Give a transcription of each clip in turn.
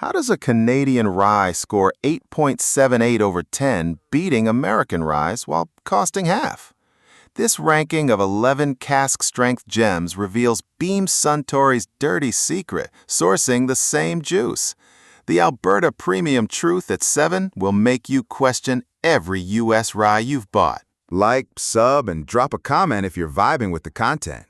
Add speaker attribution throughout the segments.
Speaker 1: How does a Canadian rye score 8.78 over 10, beating American ryes while costing half? This ranking of 11 cask strength gems reveals Beam Suntory's dirty secret, sourcing the same juice. The Alberta Premium truth at 7 will make you question every U.S. rye you've bought.
Speaker 2: Like, sub, and drop a comment if you're vibing with the content.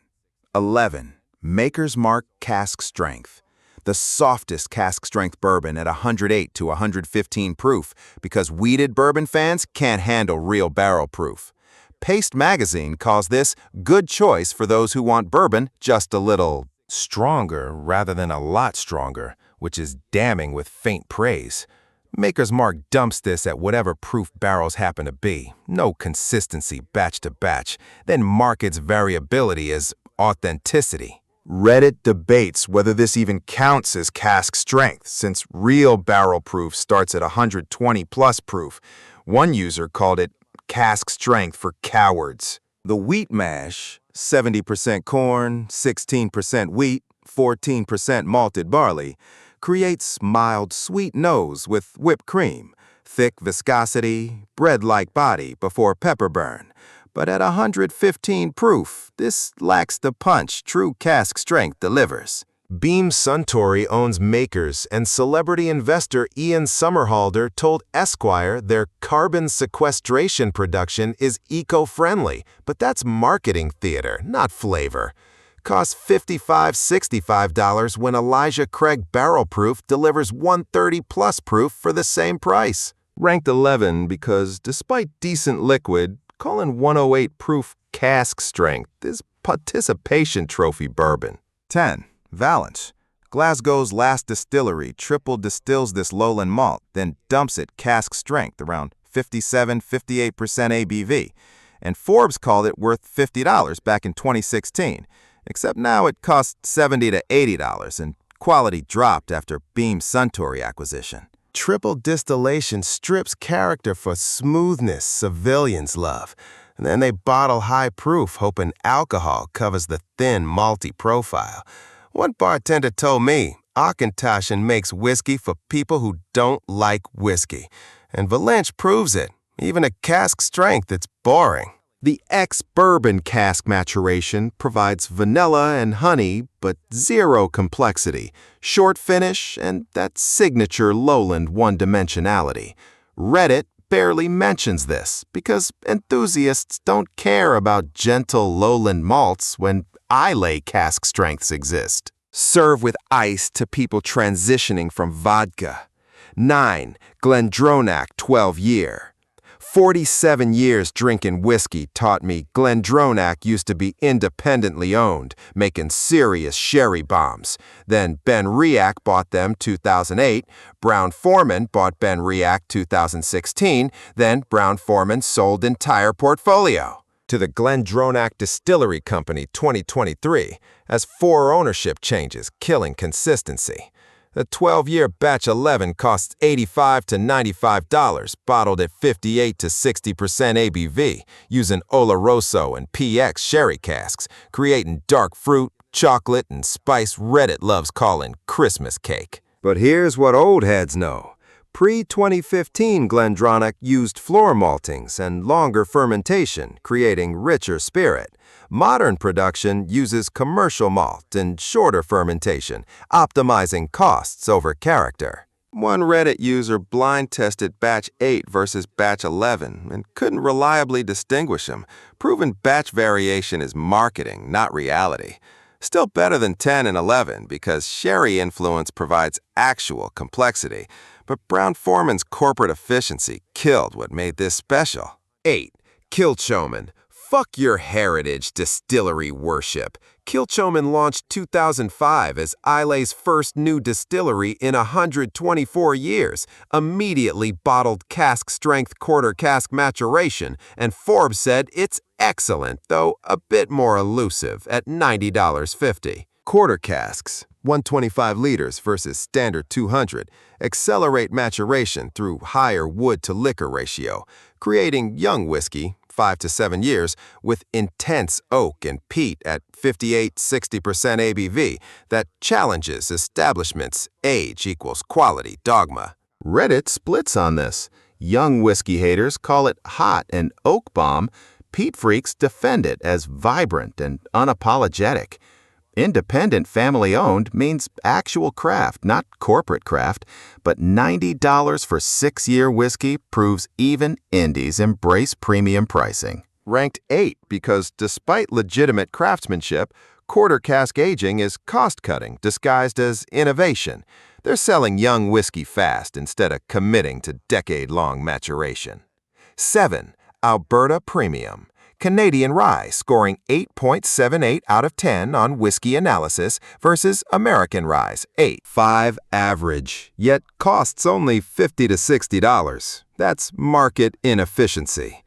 Speaker 2: 11. Maker's Mark Cask Strength. The softest cask strength bourbon at 108 to 115 proof because weeded bourbon fans can't handle real barrel proof. Paste Magazine calls this good choice for those who want bourbon just a little
Speaker 3: stronger rather than a lot stronger, which is damning with faint praise. Maker's Mark dumps this at whatever proof barrels happen to be, no consistency batch to batch, then markets variability as authenticity.
Speaker 2: Reddit debates whether this even counts as cask strength, since real barrel proof starts at 120 plus proof. One user called it cask strength for cowards. The wheat mash, 70% corn, 16% wheat, 14% malted barley, creates mild sweet nose with whipped cream, thick viscosity, bread-like body before pepper burn. But at 115 proof, this lacks the punch true cask strength delivers.
Speaker 3: Beam Suntory owns Makers, and celebrity investor Ian Somerhalder told Esquire their carbon sequestration production is eco-friendly, but that's marketing theater, not flavor. Costs $55–$65 when Elijah Craig Barrel Proof delivers 130 plus proof for the same price. Ranked 11 because, despite decent liquid, calling 108 proof cask strength is participation trophy bourbon.
Speaker 2: 10. Valence. Glasgow's last distillery triple distills this lowland malt, then dumps it cask strength around 57–58% ABV. And Forbes called it worth $50 back in 2016. Except now it costs $70 to $80, and quality dropped after Beam Suntory acquisition.
Speaker 3: Triple distillation strips character for smoothness civilians love. And then they bottle high proof, hoping alcohol covers the thin, malty profile. One bartender told me Auchentoshan makes whiskey for people who don't like whiskey. And Valenche proves it. Even at cask strength, it's boring. The ex-bourbon cask maturation provides vanilla and honey, but zero complexity, short finish, and that signature lowland one-dimensionality. Reddit barely mentions this because enthusiasts don't care about gentle lowland malts when Islay cask strengths exist.
Speaker 2: Serve with ice to people transitioning from vodka. 9. Glendronach 12-year. 47 years drinking whiskey taught me Glendronach used to be independently owned, making serious sherry bombs. Then Ben Riach bought them 2008, Brown-Forman bought Ben Riach 2016, then Brown-Forman sold entire portfolio
Speaker 3: to the Glendronach Distillery Company 2023 as 4 ownership changes killing consistency. The 12-year batch 11 costs $85 to $95, bottled at 58 to 60% ABV, using Oloroso and PX sherry casks, creating dark fruit, chocolate, and spice Reddit loves calling Christmas cake.
Speaker 2: But here's what old heads know. Pre-2015 Glendronach used floor maltings and longer fermentation, creating richer spirit. Modern production uses commercial malt and shorter fermentation, optimizing costs over character. One Reddit user blind-tested batch 8 versus batch 11 and couldn't reliably distinguish them, proving batch variation is marketing, not reality. Still better than 10 and 11 because sherry influence provides actual complexity, but Brown-Forman's corporate efficiency killed what made this special.
Speaker 3: 8. Kilchoman. Fuck your heritage distillery worship. Kilchoman launched 2005 as Islay's first new distillery in 124 years, immediately bottled cask-strength quarter cask maturation, and Forbes said it's excellent, though a bit more elusive at $90.50.
Speaker 2: Quarter casks, 125 liters versus standard 200, accelerate maturation through higher wood-to-liquor ratio, creating young whiskey 5 to 7 years with intense oak and peat at 58-60% ABV that challenges establishments' age equals quality dogma.
Speaker 1: Reddit splits on this. Young whiskey haters call it hot and oak bomb. Peat freaks defend it as vibrant and unapologetic. Independent family-owned means actual craft, not corporate craft, but $90 for 6-year whiskey proves even indies embrace premium pricing.
Speaker 2: Ranked 8 because despite legitimate craftsmanship, quarter cask aging is cost-cutting disguised as innovation. They're selling young whiskey fast instead of committing to decade-long maturation. 7. Alberta Premium. Canadian rye scoring 8.78 out of 10 on whiskey analysis versus American rye's 8. 5 average, yet costs only $50 to $60. That's market inefficiency.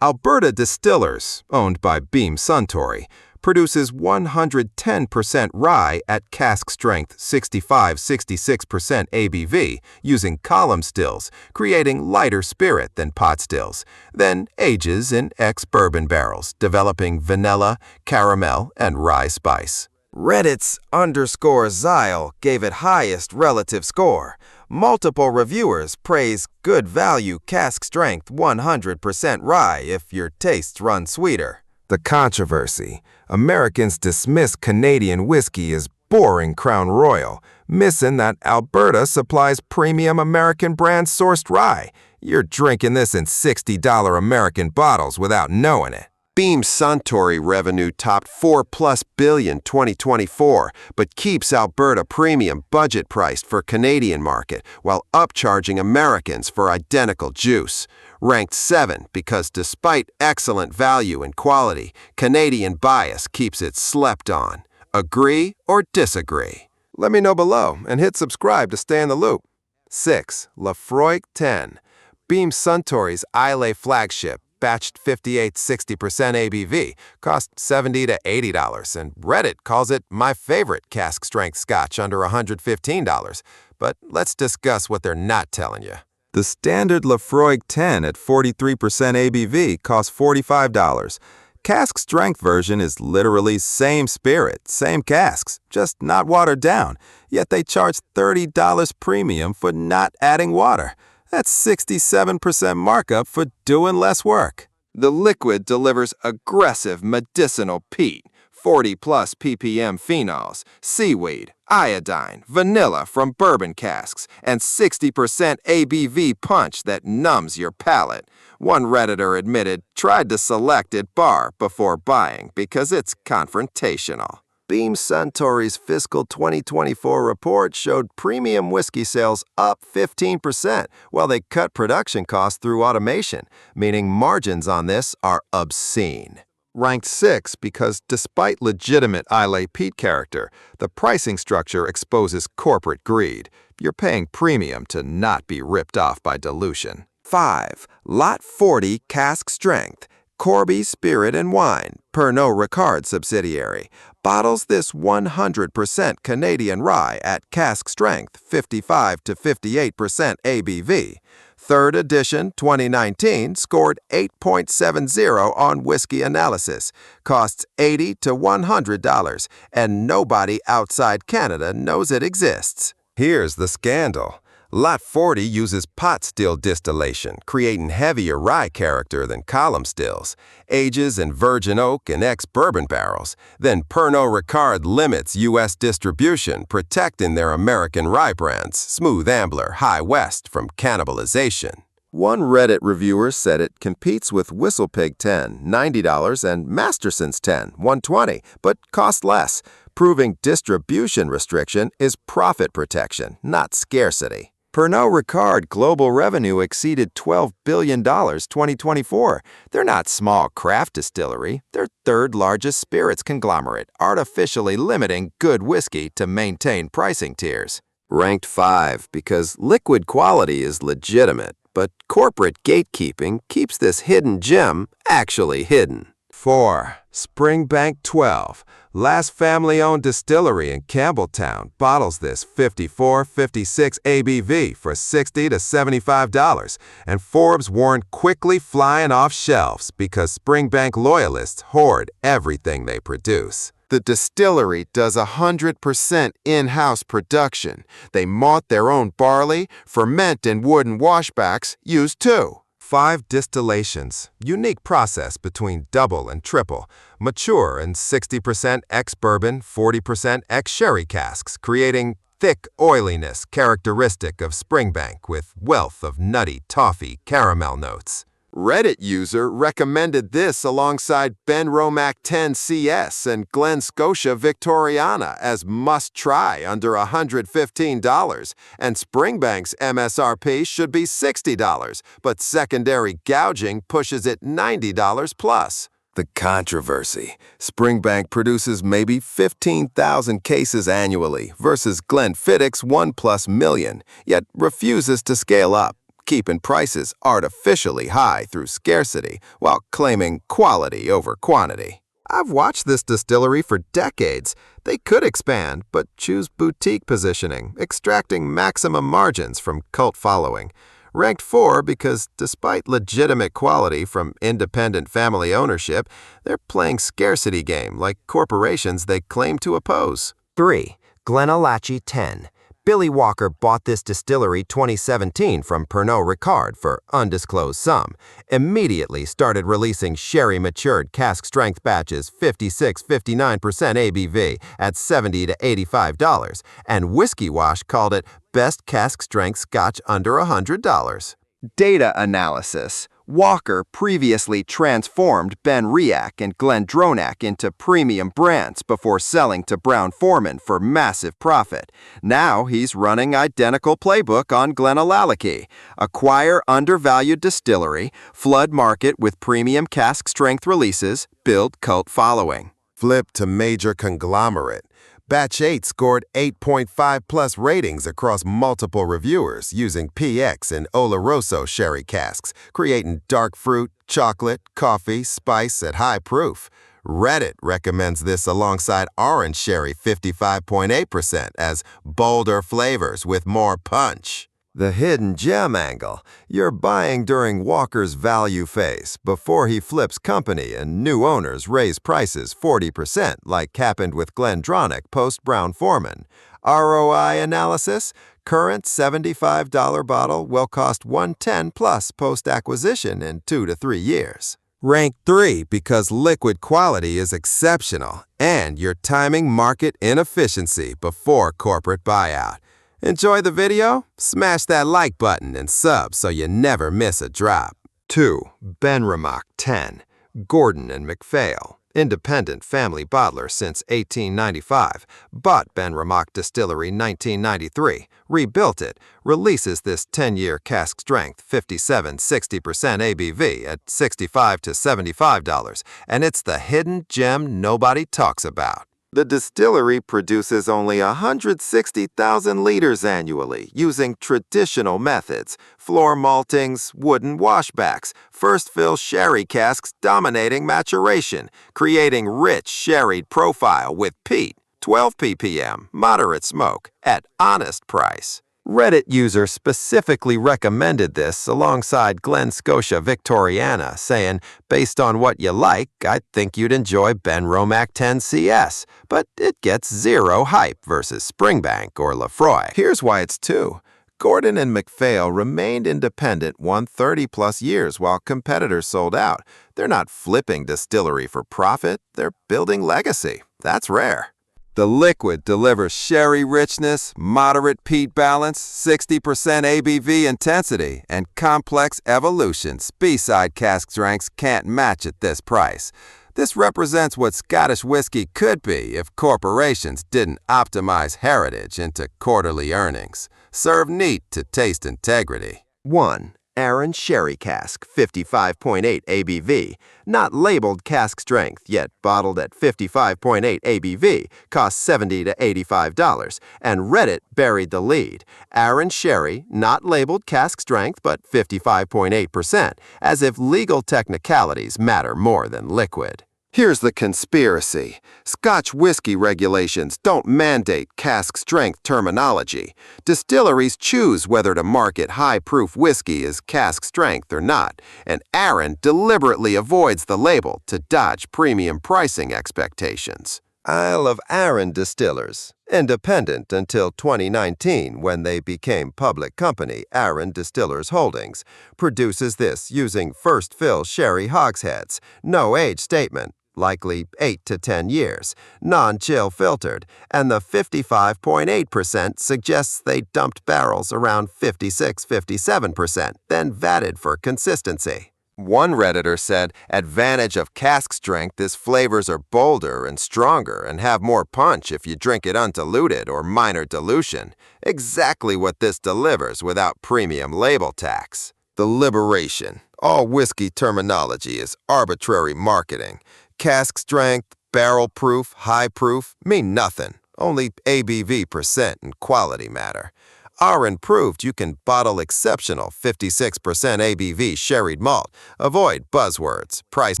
Speaker 2: Alberta Distillers, owned by Beam Suntory, produces 110% rye at cask strength 65-66% ABV using column stills, creating lighter spirit than pot stills, then ages in ex-bourbon barrels, developing vanilla, caramel, and rye spice. Reddit's _Zyle gave it highest relative score. Multiple reviewers praise good value cask strength 100% rye if your tastes run sweeter. The controversy. Americans dismiss Canadian whiskey as boring Crown Royal, missing that Alberta supplies premium American brand-sourced rye. You're drinking this in $60 American bottles without knowing it. Beam Suntory revenue topped $4+ billion 2024, but keeps Alberta Premium budget-priced for Canadian market while upcharging Americans for identical juice. Ranked 7 because despite excellent value and quality, Canadian bias keeps it slept on. Agree or disagree? Let me know below and hit subscribe to stay in the loop. 6. Lafroig 10. Beam Suntory's Islay flagship, batched 58-60% ABV, cost $70 to $80, and Reddit calls it my favorite cask strength scotch under $115. But let's discuss what they're not telling you. The standard Lafroig 10 at 43% ABV costs $45. Cask strength version is literally same spirit, same casks, just not watered down. Yet they charge $30 premium for not adding water. That's 67% markup for doing less work. The liquid delivers aggressive medicinal peat, 40+ ppm phenols, seaweed, iodine, vanilla from bourbon casks, and 60% ABV punch that numbs your palate. One Redditor admitted tried to select at bar before buying because it's confrontational. Beam Suntory's fiscal 2024 report showed premium whiskey sales up 15% while they cut production costs through automation, meaning margins on this are obscene. Ranked 6 because despite legitimate Islay peat character, the pricing structure exposes corporate greed. You're paying premium to not be ripped off by dilution. 5. Lot 40 cask strength. Corby Spirit and Wine, Pernod Ricard subsidiary, bottles this 100% Canadian rye at cask strength 55 to 58% ABV. Third edition 2019 scored 8.70 on whiskey analysis, costs $80 to $100, and nobody outside Canada knows it exists. Here's the scandal. Lot 40 uses pot still distillation, creating heavier rye character than column stills, ages in virgin oak and ex-bourbon barrels. Then Pernod Ricard limits U.S. distribution, protecting their American rye brands, Smooth Ambler, High West, from cannibalization. One Reddit reviewer said it competes with Whistlepig 10, $90, and Masterson's 10, $120, but costs less, proving distribution restriction is profit protection, not scarcity. Pernod Ricard global revenue exceeded $12 billion 2024. They're not small craft distillery. They're third largest spirits conglomerate, artificially limiting good whiskey to maintain pricing tiers. Ranked 5 because liquid quality is legitimate, but corporate gatekeeping keeps this hidden gem actually hidden. 4. Springbank 12. Last family-owned distillery in Campbelltown bottles this 54-56 ABV for $60 to $75, and Forbes warned quickly flying off shelves because Springbank loyalists hoard everything they produce.
Speaker 3: The distillery does 100% in-house production. They malt their own barley, ferment in wooden washbacks, use two.
Speaker 2: 5 distillations, unique process between double and triple, mature in 60% ex-bourbon, 40% ex-sherry casks, creating thick oiliness characteristic of Springbank with wealth of nutty toffee caramel notes.
Speaker 3: Reddit user recommended this alongside Ben Romac 10 CS and Glen Scotia Victoriana as must-try under $115, and Springbank's MSRP should be $60, but secondary gouging pushes it $90 plus. The controversy. Springbank produces maybe 15,000 cases annually versus Glenfiddich's 1+ million, yet refuses to scale up, keeping prices artificially high through scarcity while claiming quality over quantity.
Speaker 2: I've watched this distillery for decades. They could expand, but choose boutique positioning, extracting maximum margins from cult following. Ranked 4 because despite legitimate quality from independent family ownership, they're playing scarcity game like corporations they claim to oppose.
Speaker 4: 3. Glenallachie 10. Billy Walker bought this distillery 2017 from Pernod Ricard for undisclosed sum, immediately started releasing sherry-matured cask-strength batches 56-59% ABV at $70 to $85, and Whiskey Wash called it best cask-strength scotch under $100.
Speaker 5: Data analysis. Walker previously transformed Ben Riach and Glendronach into premium brands before selling to Brown-Forman for massive profit. Now he's running identical playbook on Glenallachie. Acquire undervalued distillery, flood market with premium cask strength releases, build cult following.
Speaker 3: Flip to major conglomerate. Batch 8 scored 8.5+ ratings across multiple reviewers using PX and Oloroso sherry casks, creating dark fruit, chocolate, coffee, spice at high proof. Reddit recommends this alongside orange sherry 55.8% as bolder flavors with more punch.
Speaker 2: The hidden gem angle. You're buying during Walker's value phase before he flips company and new owners raise prices 40% like happened with Glendronach post Brown-Forman. ROI analysis. Current $75 bottle will cost $110 plus post-acquisition in 2 to 3 years. Rank 3 because liquid quality is exceptional and you're timing market inefficiency before corporate buyout. Enjoy the video? Smash that like button and sub so you never miss a drop. 2. Benromach 10. Gordon and MacPhail. Independent family bottler since 1895. Bought Benromach Distillery 1993. Rebuilt it. Releases this 10-year cask strength 57-60% ABV at $65 to $75. And it's the hidden gem nobody talks about.
Speaker 3: The distillery produces only 160,000 liters annually using traditional methods, floor maltings, wooden washbacks, first fill sherry casks dominating maturation, creating rich sherried profile with peat, 12 ppm, moderate smoke, at honest price.
Speaker 2: Reddit user specifically recommended this alongside Glen Scotia Victoriana, saying, based on what you like, I think you'd enjoy Ben Romac 10 CS, but it gets zero hype versus Springbank or Lefroy.
Speaker 3: Here's why it's 2. Gordon and MacPhail remained independent 130+ years while competitors sold out. They're not flipping distillery for profit, they're building legacy. That's rare.
Speaker 2: The liquid delivers sherry richness, moderate peat balance, 60% ABV intensity, and complex evolutions B-side cask strengths can't match at this price. This represents what Scottish whiskey could be if corporations didn't optimize heritage into quarterly earnings. Serve neat to taste integrity.
Speaker 5: 1. Aaron Sherry Cask, 55.8 ABV. Not labeled cask strength, yet bottled at 55.8 ABV, costs $70 to $85, and Reddit buried the lead. Aaron Sherry, not labeled cask strength, but 55.8%, as if legal technicalities matter more than liquid.
Speaker 3: Here's the conspiracy. Scotch whiskey regulations don't mandate cask strength terminology. Distilleries choose whether to market high-proof whiskey as cask strength or not, and Arran deliberately avoids the label to dodge premium pricing expectations.
Speaker 4: Isle of Arran Distillers, independent until 2019 when they became public company Arran Distillers Holdings, produces this using first fill sherry hogsheads, no age statement, likely 8 to 10 years, non-chill filtered, and the 55.8% suggests they dumped barrels around 56-57%, then vatted for consistency.
Speaker 3: One Redditor said, advantage of cask strength is flavors are bolder and stronger and have more punch if you drink it undiluted or minor dilution. Exactly what this delivers without premium label tax. The liberation. All whiskey terminology is arbitrary marketing. Cask strength, barrel proof, high proof mean nothing. Only ABV percent and quality matter. Arran proved you can bottle exceptional 56% ABV sherried malt. Avoid buzzwords. Price.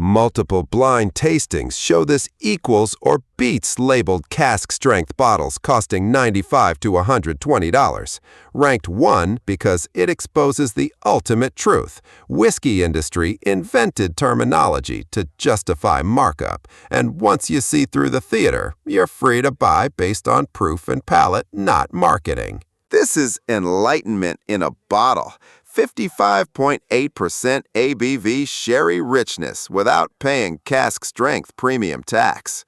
Speaker 2: Multiple blind tastings show this equals or beats labeled cask-strength bottles costing $95 to $120. Ranked 1 because it exposes the ultimate truth. Whiskey industry invented terminology to justify markup, and once you see through the theater, you're free to buy based on proof and palate, not marketing.
Speaker 3: This is enlightenment in a bottle. 55.8% ABV sherry richness without paying cask strength premium tax.